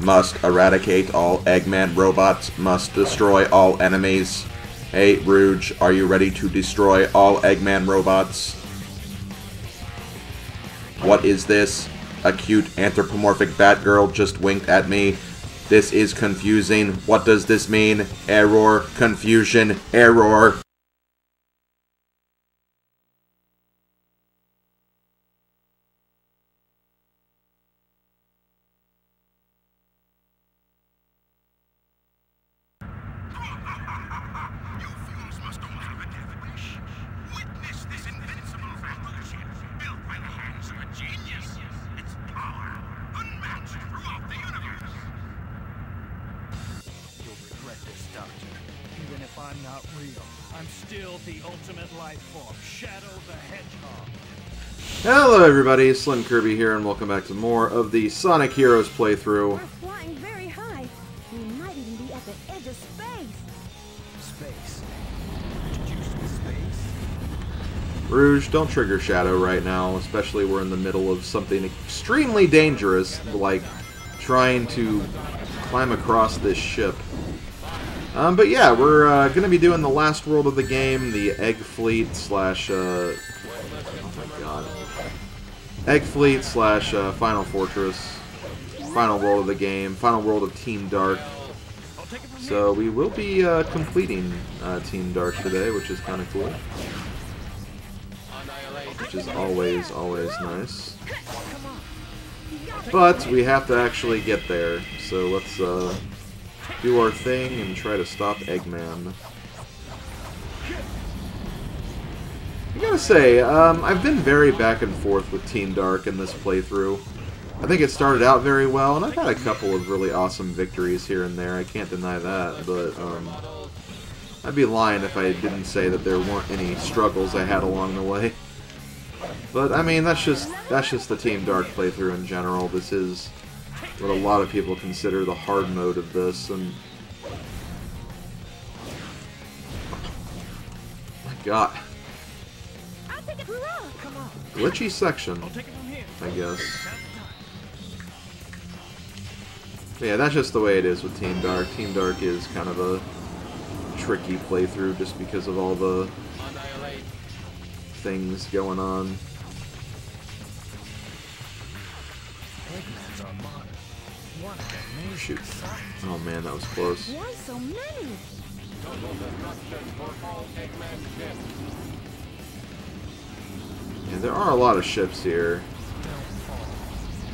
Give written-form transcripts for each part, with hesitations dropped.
Must eradicate all Eggman robots. Must destroy all enemies. Hey, Rouge, are you ready to destroy all Eggman robots? What is this? A cute anthropomorphic Batgirl just winked at me. This is confusing. What does this mean? Error. Confusion. Error. I'm not real. I'm still the ultimate life form, Shadow the Hedgehog. Hello everybody, SlimKirby here, and welcome back to more of the Sonic Heroes playthrough. We're flying very high. We might even be at the edge of space. Space? Introduced to space? Rouge, don't trigger Shadow right now, especially we're in the middle of something extremely dangerous, like trying to climb across this ship. But yeah, we're going to be doing the last world of the game, the Egg Fleet slash, oh my god, Egg Fleet slash Final Fortress, final world of the game, final world of Team Dark. So we will be completing Team Dark today, which is kind of cool, which is always nice. But we have to actually get there, so let's do our thing and try to stop Eggman. I gotta say, I've been very back and forth with Team Dark in this playthrough. I think it started out very well, and I've had a couple of really awesome victories here and there, I can't deny that, but I'd be lying if I didn't say that there weren't any struggles I had along the way. But, I mean, that's just the Team Dark playthrough in general. This is what a lot of people consider the hard mode of this, and my god, glitchy section, I guess. But yeah, that's just the way it is with Team Dark. Team Dark is kind of a tricky playthrough just because of all the things going on. Shoot. Oh man, that was close. Why so many? Yeah, there are a lot of ships here.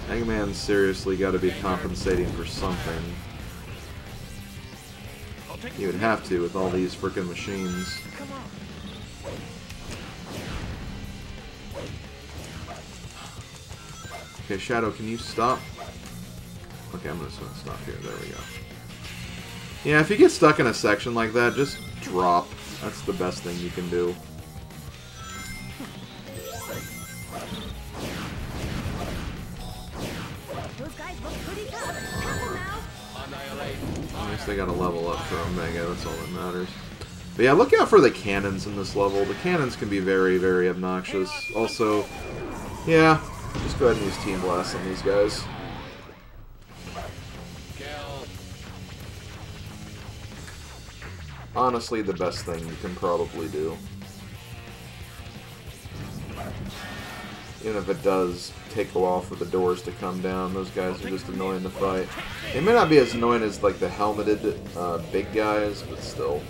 Eggman's seriously got to be compensating for something. He would have to with all these frickin' machines. Okay, Shadow, can you stop? Okay, I'm just gonna stop here. There we go. Yeah, if you get stuck in a section like that, just drop. That's the best thing you can do. Those guys look pretty tough. Careful now. At least they got a level up for Omega, that's all that matters. But yeah, look out for the cannons in this level. The cannons can be very, very obnoxious. Also, yeah, just go ahead and use Team Blast on these guys. Honestly, the best thing you can probably do. Even if it does take a while for the doors to come down, those guys are just annoying to fight. They may not be as annoying as like the helmeted big guys, but still.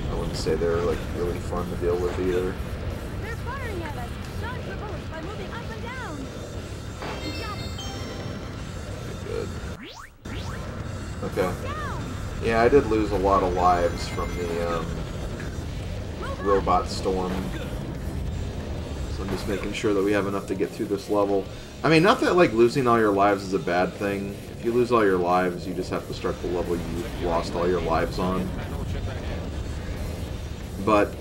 I wouldn't say they're like really fun to deal with either. They're firing at us. Dodge the bullets by moving up and down. Good. Okay. Yeah, I did lose a lot of lives from the robot storm. So I'm just making sure that we have enough to get through this level. I mean, not that like losing all your lives is a bad thing. If you lose all your lives, you just have to start the level you lost all your lives on. But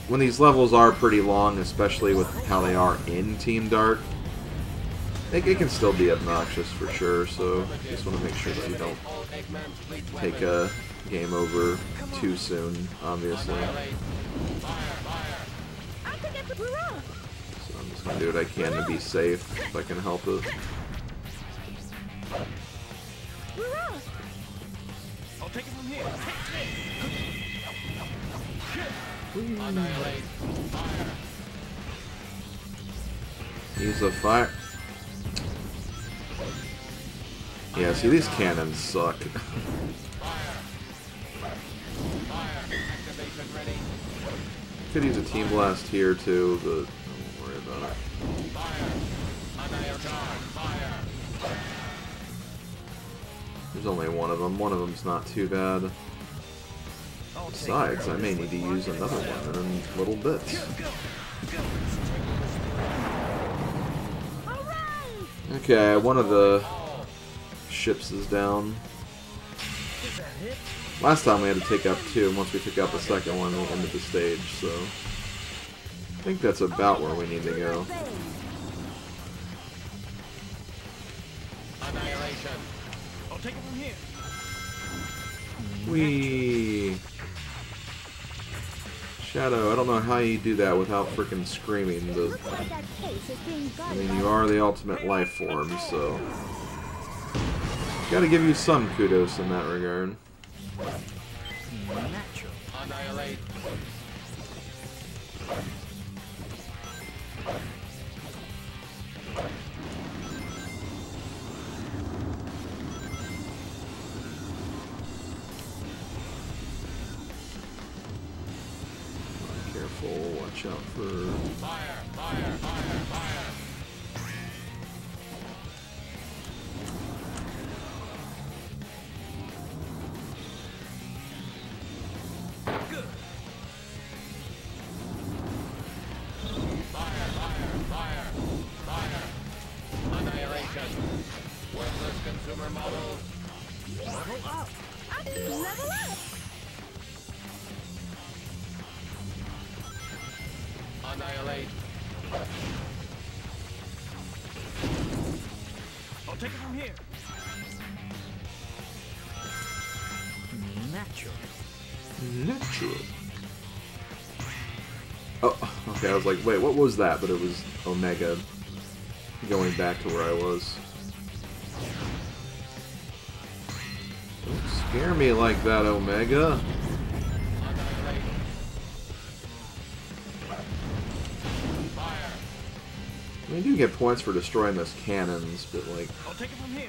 when these levels are pretty long, especially with how they are in Team Dark, it can still be obnoxious for sure, so just want to make sure that you don't take a game over too soon, obviously. So I'm just going to do what I can to be safe, if I can help it. Use a fire. Yeah, see, these cannons suck. Could use a team blast here too, but I won't worry about it. There's only one of them. One of them's not too bad. Besides, I may need to use another one in little bits. Okay, one of the ships is down. Last time we had to take out two, and once we took out the second one, we ended the stage, so I think that's about where we need to go. Annihilation. I'll take it from here. Whee! Shadow, I don't know how you do that without freaking screaming. I mean, you are the ultimate life form, so gotta give you some kudos in that regard. Annihilate. Careful, watch out for... Fire, fire, fire, fire. Good. Fire, fire, fire, fire. Annihilation. Worthless consumer models. Level up. Level up! Annihilate. I'll take it from here. Natural. Natural. Oh, okay, I was like, wait, what was that? But it was Omega going back to where I was. Don't scare me like that, Omega. I mean, you do get points for destroying those cannons, but like, I'll take it from here.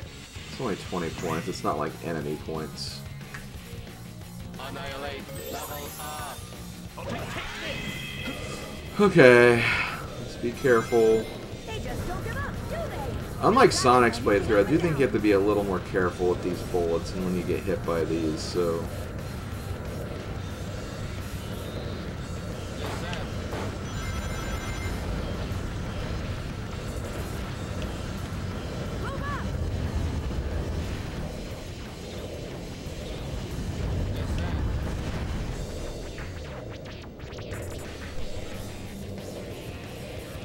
it's only 20 points. It's not like enemy points. Annihilate. Level up. I'll take this. Okay, let's be careful. They just don't give up, do they? Unlike Sonic's playthrough, I do think you have to be a little more careful with these bullets and when you get hit by these, so...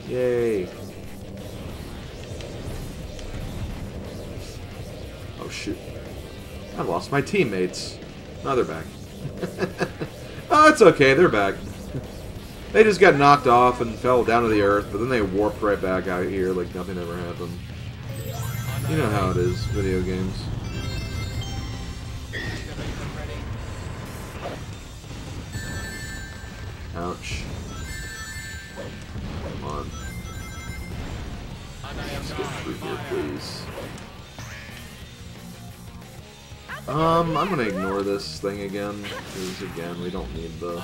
Yay. Oh shoot. I lost my teammates. No, they're back. Oh, it's okay, they're back. They just got knocked off and fell down to the earth, but then they warped right back out here like nothing ever happened. You know how it is, video games. Ouch. Come on. Let's get through here, please. I'm gonna ignore this thing again, because again, we don't need the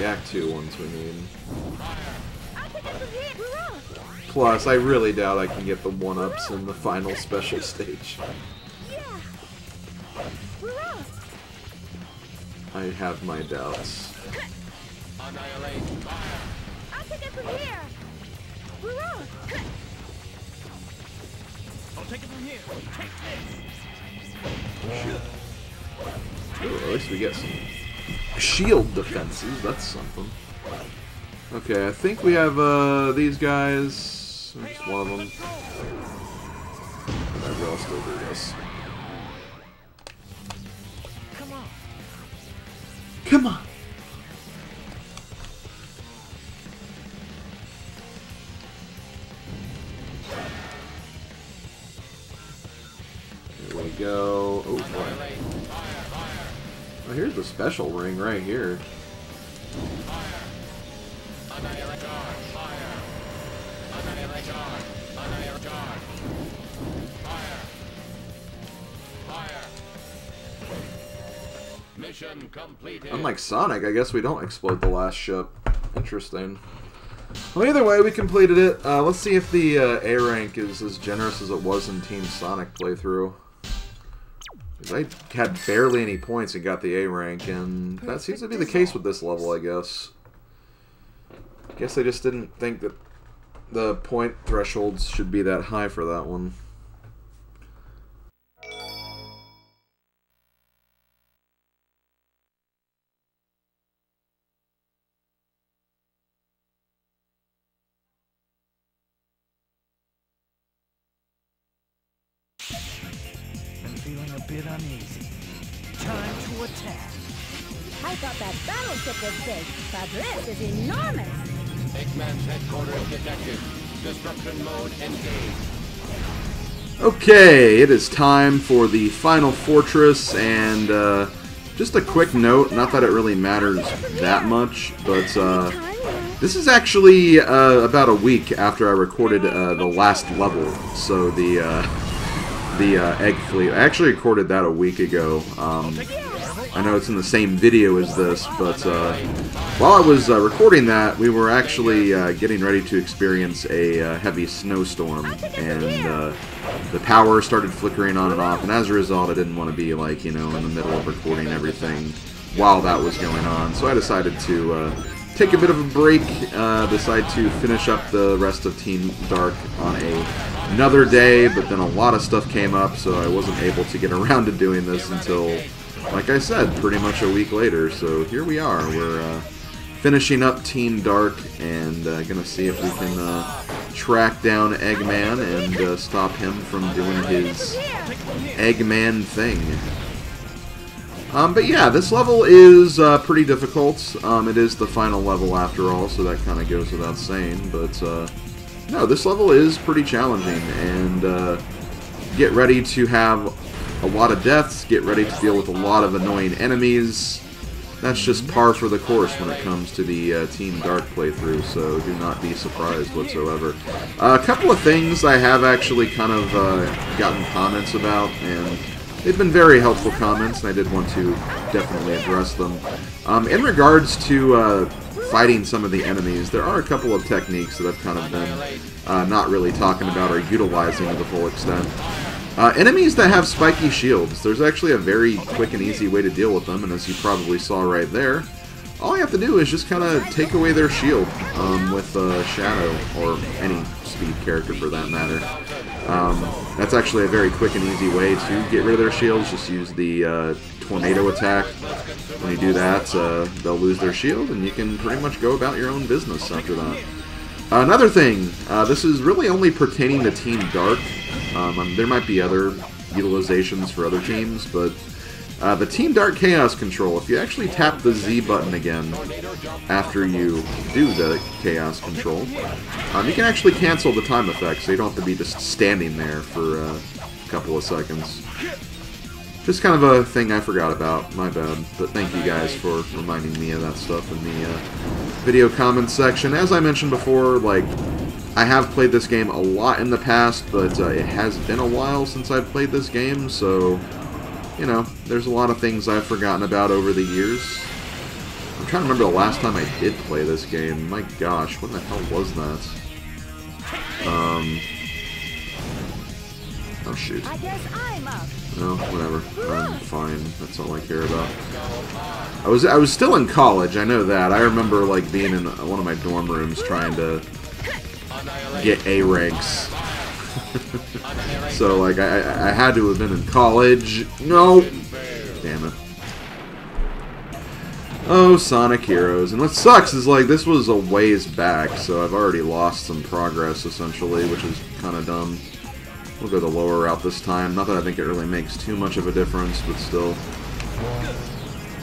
Act 2 ones we need. Plus, I really doubt I can get the 1-ups in the final special stage. I have my doubts. Annihilate. Fire. I'll take it from here. I'll take it from here. Take this. Ooh, at least we get some shield defenses. That's something. Okay, I think we have these guys. Just one of them. Maybe I'll still do this. Come on. Come on. Here we go. Oh boy. Oh, here's the special ring right here. Mission completed. Unlike Sonic, I guess we don't explode the last ship. Interesting. Well, either way, we completed it. Let's see if the A rank is as generous as it was in Team Sonic playthrough. I had barely any points and got the A rank, and that seems to be the case with this level, I guess. Guess I just didn't think that the point thresholds should be that high for that one. I'm feeling a bit uneasy. Time to attack. I thought that battleship was big, but this is enormous. Eggman's headquarters detected. Destruction mode engaged. Okay, it is time for the final fortress, and just a quick note, not that it really matters that much, but this is actually about a week after I recorded the last level, so the Egg Fleet. I actually recorded that a week ago. I know it's in the same video as this, but while I was recording that, we were actually getting ready to experience a heavy snowstorm, and the power started flickering on and off, and as a result, I didn't want to be, like, you know, in the middle of recording everything while that was going on, so I decided to take a bit of a break, decide to finish up the rest of Team Dark on another day, but then a lot of stuff came up, so I wasn't able to get around to doing this until, like I said, pretty much a week later. So here we are. We're finishing up Team Dark and gonna see if we can track down Eggman and stop him from doing his Eggman thing. But yeah, this level is pretty difficult. It is the final level after all, so that kind of goes without saying. But no, this level is pretty challenging, and get ready to have a lot of deaths, get ready to deal with a lot of annoying enemies. That's just par for the course when it comes to the Team Dark playthrough, so do not be surprised whatsoever. A couple of things I have actually kind of gotten comments about, and they've been very helpful comments, and I did want to definitely address them. In regards to fighting some of the enemies, there are a couple of techniques that I've kind of been not really talking about or utilizing to the full extent. Enemies that have spiky shields, there's actually a very quick and easy way to deal with them, and as you probably saw right there, all you have to do is just kind of take away their shield with Shadow, or any speed character for that matter. That's actually a very quick and easy way to get rid of their shields. Just use the tornado attack. When you do that, they'll lose their shield, and you can pretty much go about your own business after that. Another thing, this is really only pertaining to Team Dark. There might be other utilizations for other teams, but the Team Dark Chaos Control, if you actually tap the Z button again after you do the Chaos Control, you can actually cancel the time effect, so you don't have to be just standing there for a couple of seconds. Just kind of a thing I forgot about, my bad, but thank you guys for reminding me of that stuff in the video comments section. As I mentioned before, like, I have played this game a lot in the past, but it has been a while since I've played this game, so, you know, there's a lot of things I've forgotten about over the years. I'm trying to remember the last time I did play this game. My gosh, when the hell was that? Oh shoot. I guess I'm up. No, whatever. I'm fine. That's all I care about. I was still in college, I know that. I remember, like, being in one of my dorm rooms trying to get A ranks. So, like, I had to have been in college. No! Damn it. Oh, Sonic Heroes. And what sucks is, like, this was a ways back, so I've already lost some progress, essentially, which is kind of dumb. We'll go the lower route this time. Not that I think it really makes too much of a difference, but still.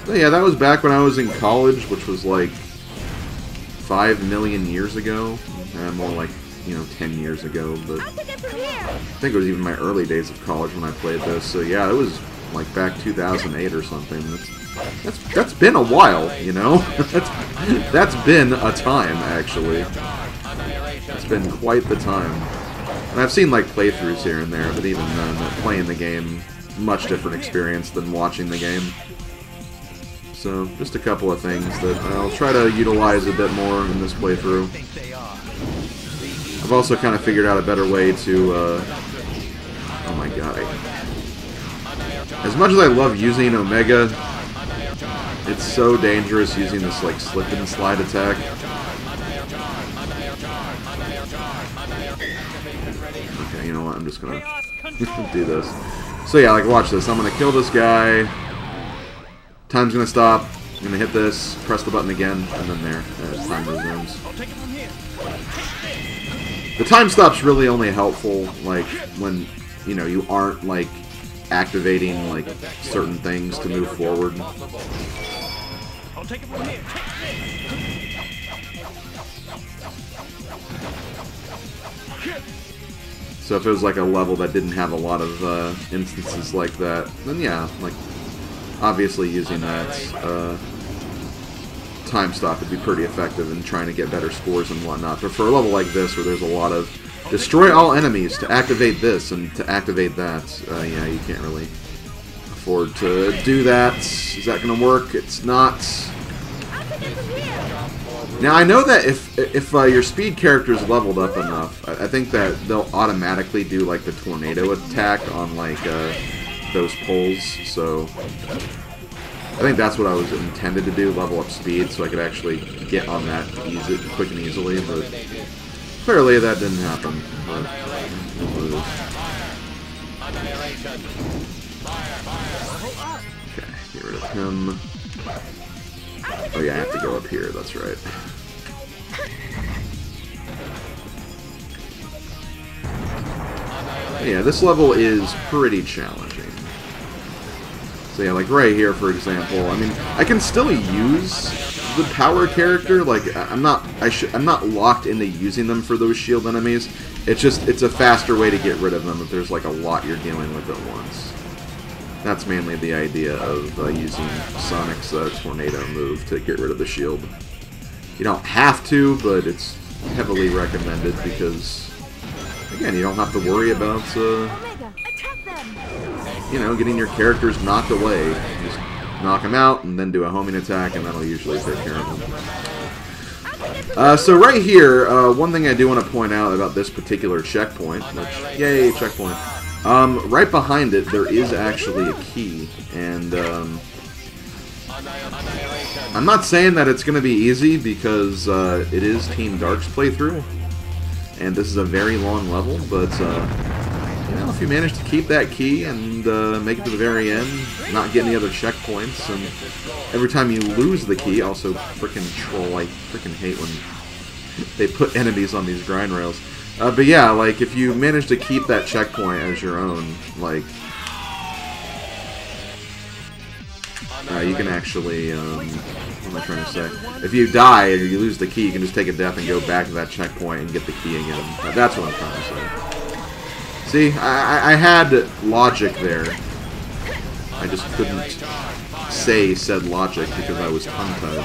But yeah, that was back when I was in college, which was like 5 million years ago. More like, you know, 10 years ago. But I think it was even my early days of college when I played this. So yeah, it was like back 2008 or something. That's been a while, you know? that's been a time, actually. It's been quite the time. And I've seen like playthroughs here and there, but even then, playing the game, much different experience than watching the game. So, just a couple of things that I'll try to utilize a bit more in this playthrough. I've also kind of figured out a better way to, oh my god. As much as I love using Omega, it's so dangerous using this, like, slip and slide attack. Okay, you know what, I'm just gonna do this. So yeah, like, watch this. I'm gonna kill this guy. Time's gonna stop. I'm gonna hit this, press the button again, and then there. Time resumes. The time stop's really only helpful, like, when, you know, you aren't, like, activating, like, certain things to move forward. So if it was, like, a level that didn't have a lot of instances like that, then yeah, like, obviously using that time stop would be pretty effective in trying to get better scores and whatnot. But for a level like this, where there's a lot of destroy all enemies to activate this and to activate that, yeah, you can't really afford to do that. Is that going to work? It's not. Now, I know that if your speed character is leveled up enough, I think that they'll automatically do, like, the tornado attack on, like, those poles, so I think that's what I was intended to do, level up speed, so I could actually get on that quick and easily, but clearly that didn't happen. But okay, get rid of him. Oh yeah, I have to go up here, that's right. Yeah, this level is pretty challenging. So yeah, like right here, for example, I mean, I can still use the power character. Like, I'm not locked into using them for those shield enemies. It's just, it's a faster way to get rid of them if there's like a lot you're dealing with at once. That's mainly the idea of using Sonic's tornado move to get rid of the shield. You don't have to, but it's heavily recommended because, again, you don't have to worry about, you know, getting your characters knocked away. Just knock them out and then do a homing attack, and that'll usually take care of them. So right here, one thing I do want to point out about this particular checkpoint, which, yay, checkpoint. Right behind it, there is actually a key, and I'm not saying that it's going to be easy because it is Team Dark's playthrough, and this is a very long level, but you know, if you manage to keep that key and make it to the very end, not get any other checkpoints, and every time you lose the key, also frickin' troll, I frickin' hate when they put enemies on these grind rails. But yeah, like, if you manage to keep that checkpoint as your own, like, you can actually, what am I trying to say? If you die or you lose the key, you can just take a death and go back to that checkpoint and get the key again. That's what I'm trying to say. See, I had logic there. I just couldn't say said logic because I was tongue-tied.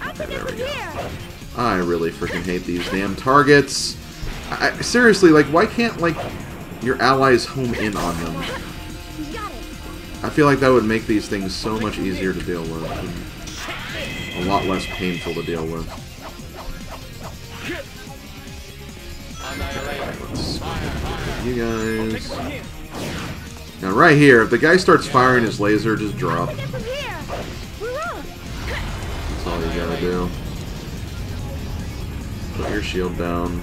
Okay, there we go. I really freaking hate these damn targets. Seriously, like, why can't, like, your allies home in on them? I feel like that would make these things so much easier to deal with, and a lot less painful to deal with. Okay, let's get you guys. Now, right here, if the guy starts firing his laser, just drop. That's all you gotta do. Put your shield down.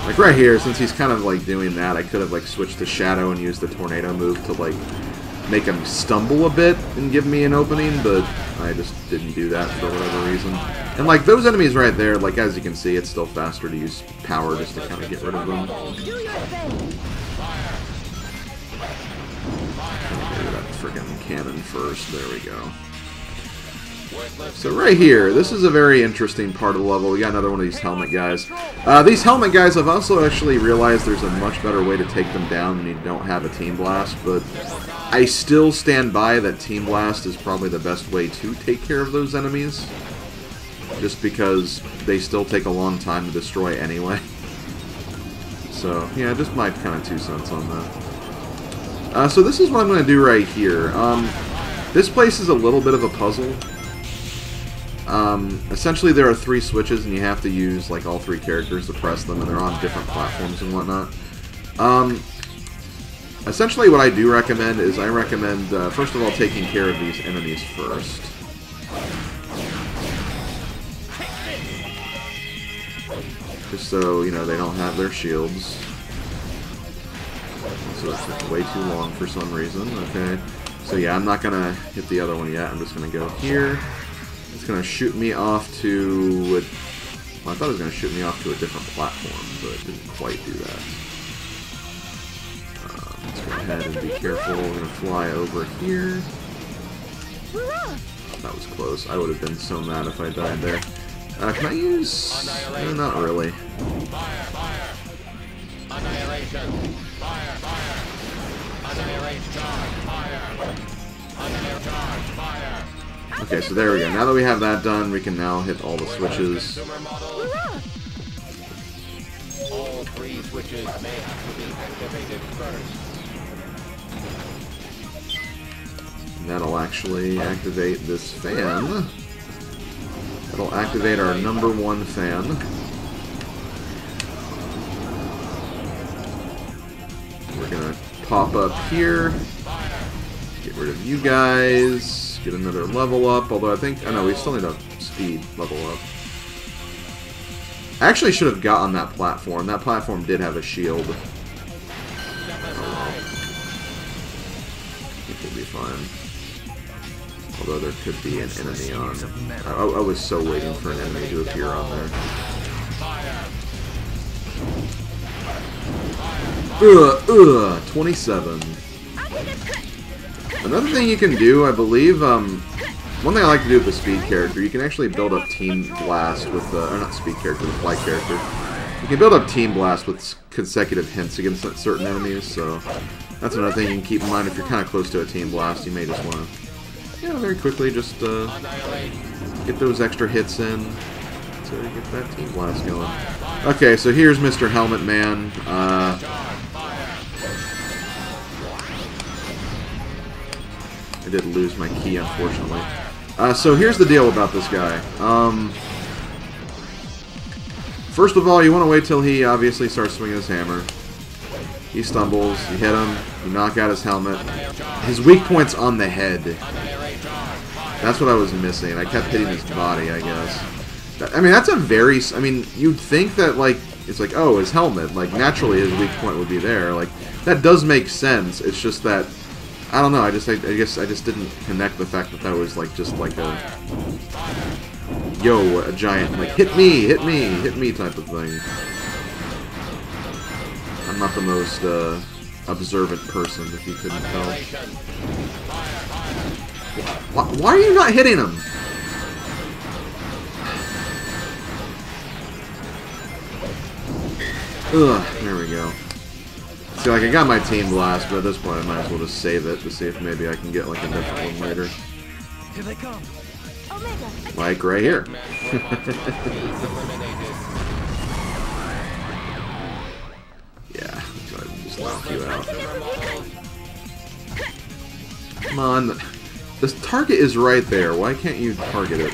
Like right here, since he's kind of like doing that, I could have like switched to Shadow and used the tornado move to like make him stumble a bit and give me an opening, but I just didn't do that for whatever reason. And like those enemies right there, like as you can see, it's still faster to use power just to kind of get rid of them. That friggin' cannon first. There we go. So right here, this is a very interesting part of the level. We got another one of these helmet guys. These helmet guys, I've also actually realized there's a much better way to take them down when you don't have a Team Blast, but I still stand by that Team Blast is probably the best way to take care of those enemies, just because they still take a long time to destroy anyway. So, yeah, just my kind of 2 cents on that. So this is what I'm going to do right here. This place is a little bit of a puzzle. Essentially there are 3 switches and you have to use like all 3 characters to press them, and they're on different platforms and whatnot. Essentially what I do recommend is I recommend first of all taking care of these enemies first. Just so, you know, they don't have their shields. So it's just way too long for some reason. Okay. So yeah, I'm not gonna hit the other one yet. I'm just gonna go here. It's going to shoot me off to... Well, I thought it was going to shoot me off to a different platform, but it didn't quite do that. Let's go ahead and be careful. We're going to fly over here. That was close. I would have been so mad if I died there. Can I use... No, not really. Fire, fire. Annihilation. Fire, fire. Annihilate charge. Fire. Annihilate charge. Fire. Okay, so there we go. Now that we have that done, we can now hit all the switches. All 3 switches may have to be activated first. And that'll actually activate this fan. That'll activate our #1 fan. We're gonna pop up here. Get rid of you guys. Get another level up, although I think... Oh no, we still need a speed level up. I actually should have got on that platform. That platform did have a shield. Oh well. I think we'll be fine. Although there could be an enemy on... I was so waiting for an enemy to appear on there. 27. Another thing you can do, I believe, one thing I like to do with the speed character, you can actually build up Team Blast with, or not speed character, the flight character. You can build up Team Blast with consecutive hints against certain enemies, so that's another thing you can keep in mind if you're kind of close to a Team Blast. You may just want to, you know, very quickly just get those extra hits in to get that Team Blast going. Okay, so here's Mr. Helmet Man. I did lose my key, unfortunately. So here's the deal about this guy. First of all, you want to wait till he obviously starts swinging his hammer. He stumbles, you hit him, you knock out his helmet. His weak point's on the head. That's what I was missing. I kept hitting his body, I guess. I mean, that's a very... I mean, you'd think that, like, it's like, oh, his helmet. Like, naturally his weak point would be there. Like, that does make sense. It's just that... I don't know, I guess I just didn't connect the fact that that was like just like a a giant like hit me type of thing. I'm not the most observant person, if you couldn't tell. Why are you not hitting him? Ugh, there we go. See, like, I got my Team Blast, but at this point I might as well just save it to see if maybe I can get, like, a different one later. Here they come. Like, right here. Yeah, so I just knock you out. Come on. This target is right there. Why can't you target it?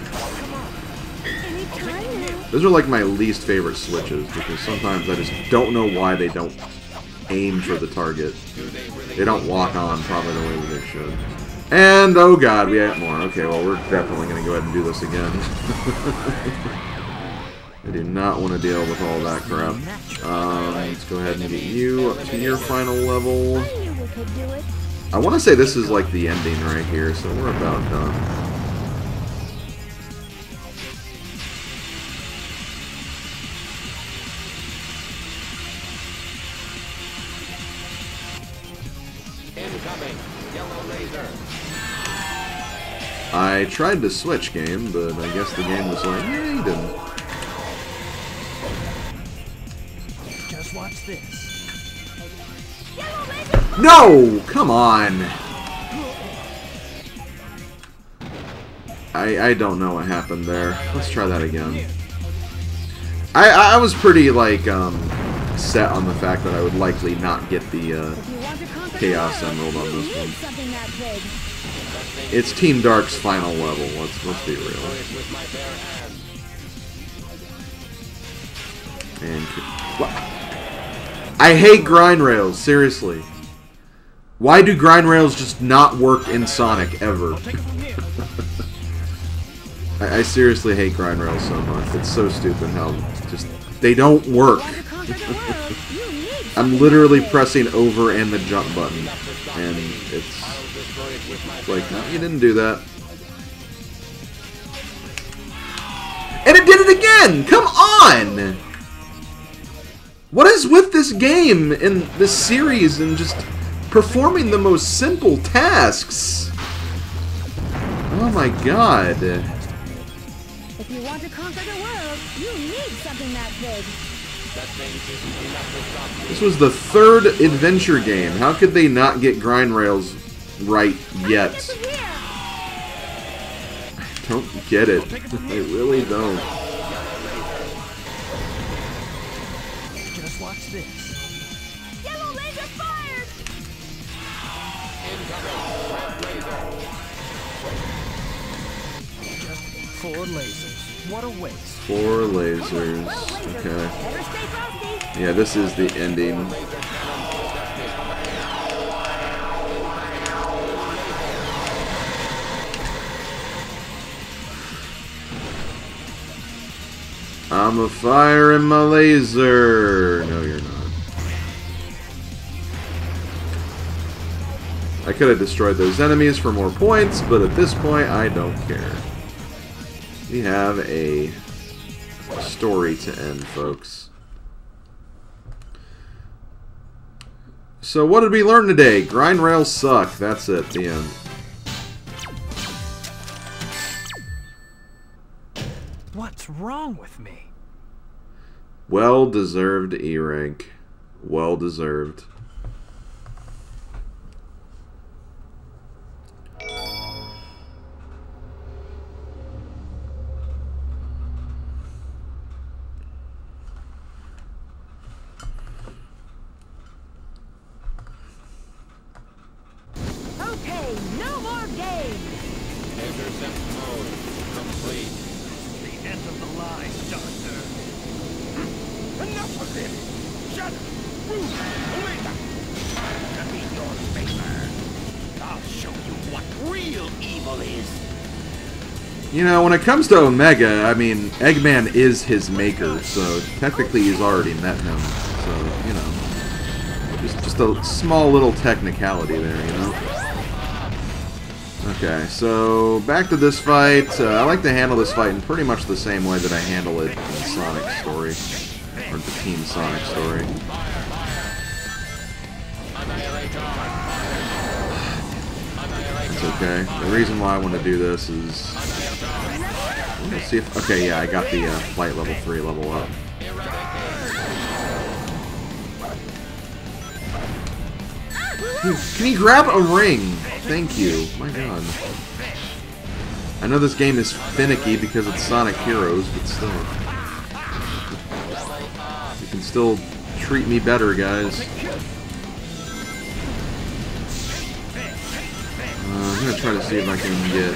Those are, like, my least favorite switches, because sometimes I just don't know why they don't aim for the target. They don't lock on probably the way that they should. And, oh god, we have more. Okay, well, we're definitely going to go ahead and do this again. I do not want to deal with all that crap. Let's go ahead and get you up to your final level. I want to say this is like the ending right here, so we're about done. Incoming. Yellow laser. I tried to switch game, but I guess the game was like, yeah, you didn't. Just watch this. No! Come on! I don't know what happened there. Let's try that again. I was pretty, like, set on the fact that I would likely not get the Chaos Emerald on this one. It's Team Dark's final level, let's be real. And I hate grind rails, seriously. Why do grind rails just not work in Sonic ever? I seriously hate grind rails so much. It's so stupid how just they don't work. I'm literally pressing over and the jump button, and it's like, no, you didn't do that. And it did it again! Come on! What is with this game and this series and just performing the most simple tasks? Oh my god. If you want to conquer the world, you need something that big. This was the third adventure game. How could they not get grind rails right yet? I don't get it. I really don't. Just watch this. Yellow laser fired! Just 4 lasers. What a waste. 4 lasers. Okay. Yeah, this is the ending. I'm a fire in my laser. No, you're not. I could have destroyed those enemies for more points, but at this point, I don't care. We have a story to end, folks. So what did we learn today? Grind rails suck. That's it. The end. What's wrong with me? Well-deserved E rank. Well-deserved. Okay, no more games! Intercept mode complete. The end of the line, Doctor. Enough of this! Shut up! Move! Omega! To be your favor. I'll show you what real evil is. You know, when it comes to Omega, I mean, Eggman is his maker, so technically he's already met him. So, you know, just a small little technicality there, you know? Okay, so back to this fight. I like to handle this fight in pretty much the same way that I handle it in Sonic's story, or the Team Sonic story. It's okay. The reason why I want to do this is... Let's see if... Okay, yeah, I got the flight level 3 level up. Dude, can you grab a ring? Thank you. My god. I know this game is finicky because it's Sonic Heroes, but still. You can still treat me better, guys. I'm gonna try to see if I can get...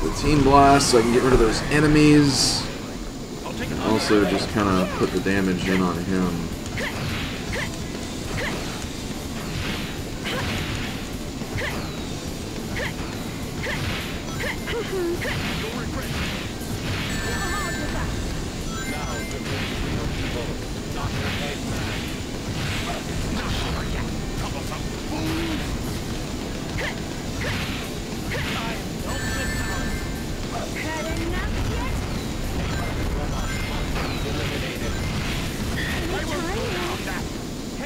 the Team Blast so I can get rid of those enemies. Also, just kind of put the damage in on him.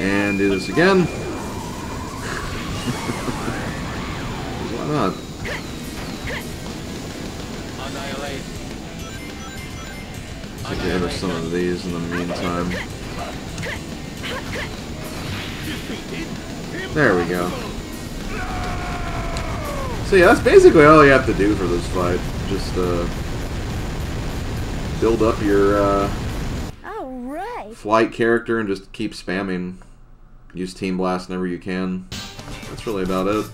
And do this again. Why not? Annihilate. Take care of some of these in the meantime. There we go. So yeah, that's basically all you have to do for this fight. Just build up your flight character and just keep spamming. Use Team Blast whenever you can. That's really about it.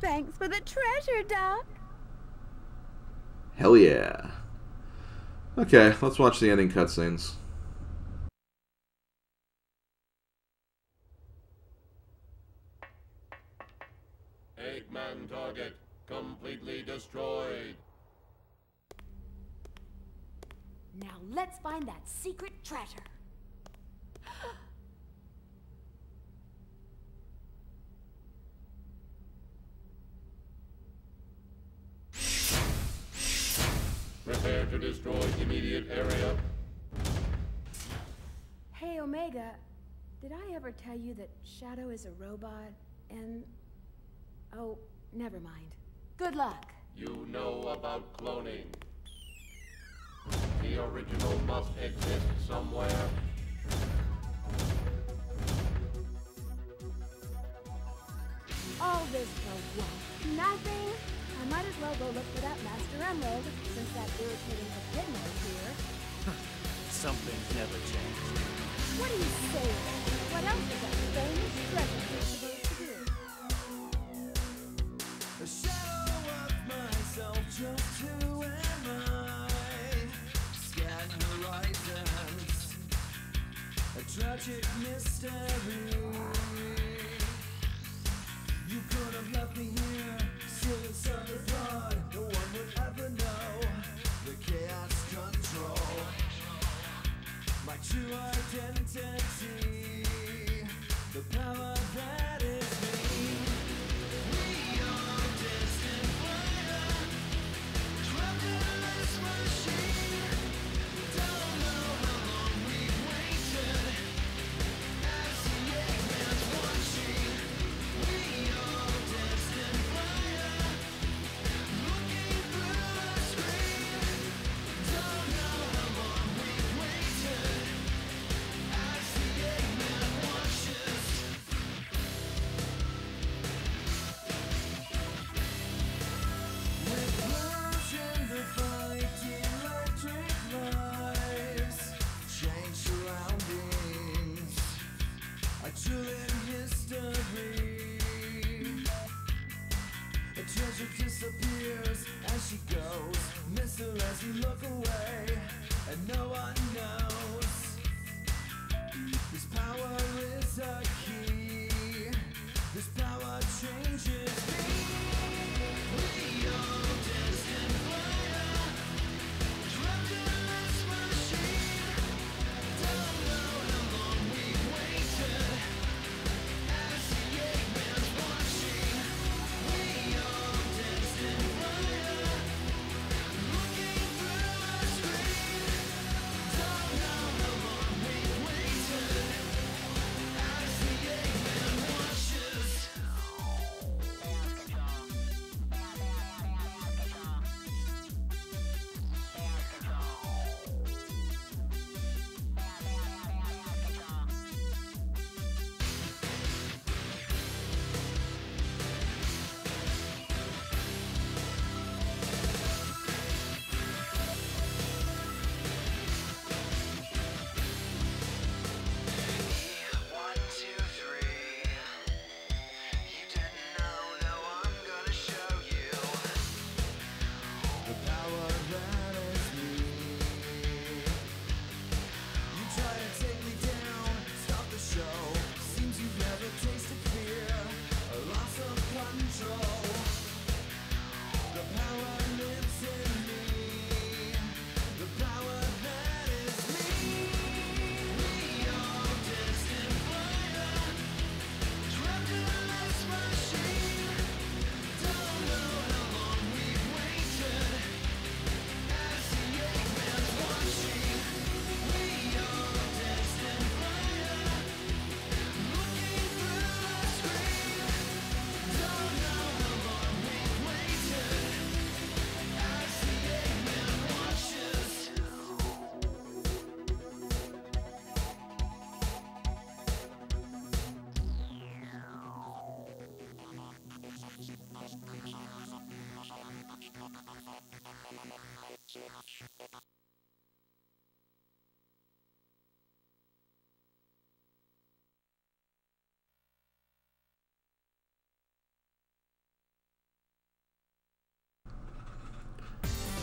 Thanks for the treasure, Doc. Hell yeah. Okay, let's watch the ending cutscenes. Eggman target completely destroyed. Now let's find that secret treasure. Prepare to destroy immediate area. Hey, Omega, did I ever tell you that Shadow is a robot and... Oh, never mind. Good luck. You know about cloning. The original must exist somewhere. All this for what? Nothing? I might as well go look for that Master Emerald, since that irritating Echidna's here. Something's never changed. What do you say? What else is that famous treasure chest supposed to do? A shadow of myself, just who am I? Scan horizons, a tragic mystery. You could have left me here, still inside the blood. No one would ever know the chaos control. My true identity, the power that is me. We are destined fire, trapped in this machine. Don't know how long we've waited, as the Eggman's watching. We are destined fire, looking through a screen. Don't know how long we've waited, as the Eggman watches. With words in the fight, electric lives, change surroundings, a trillion history. A treasure disappears as she goes, miss her as you look away, and no one knows. This power is a key, this power changes me. We are destined fire, trapped in this machine. Don't know how long we've waited, as the Eggman's watching. We are destined fire, looking through a screen. Don't know how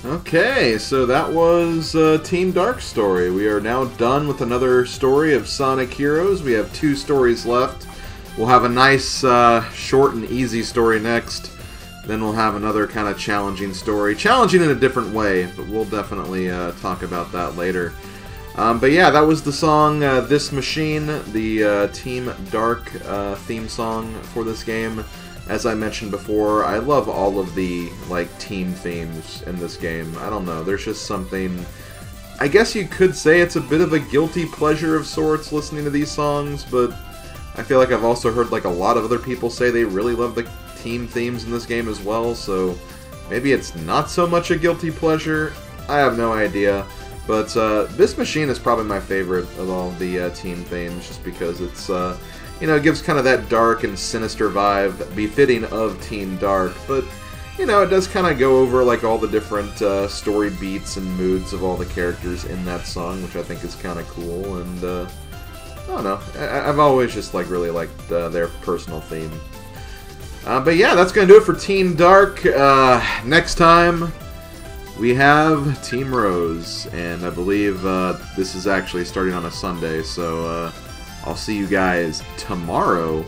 Okay, so that was Team Dark's story. We are now done with another story of Sonic Heroes. We have 2 stories left. We'll have a nice, short and easy story next. Then we'll have another kind of challenging story. Challenging in a different way, but we'll definitely talk about that later. But yeah, that was the song This Machine, the Team Dark theme song for this game. As I mentioned before, I love all of the, like, team themes in this game. I don't know, there's just something... I guess you could say it's a bit of a guilty pleasure of sorts listening to these songs, but I feel like I've also heard, like, a lot of other people say they really love the team themes in this game as well, so maybe it's not so much a guilty pleasure. I have no idea. But This Machine is probably my favorite of all the team themes, just because it's... you know, it gives kind of that dark and sinister vibe befitting of Team Dark, but, you know, it does kind of go over, like, all the different story beats and moods of all the characters in that song, which I think is kind of cool, and, I don't know, I've always just, like, really liked their personal theme. But yeah, that's going to do it for Team Dark. Next time, we have Team Rose, and I believe this is actually starting on a Sunday, so, I'll see you guys tomorrow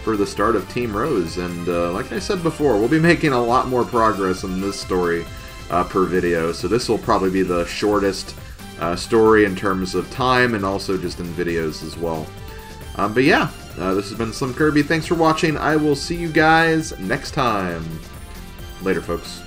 for the start of Team Rose, and like I said before, we'll be making a lot more progress in this story per video, so this will probably be the shortest story in terms of time, and also just in videos as well. But yeah, this has been SlimKirby. Thanks for watching. I will see you guys next time. Later, folks.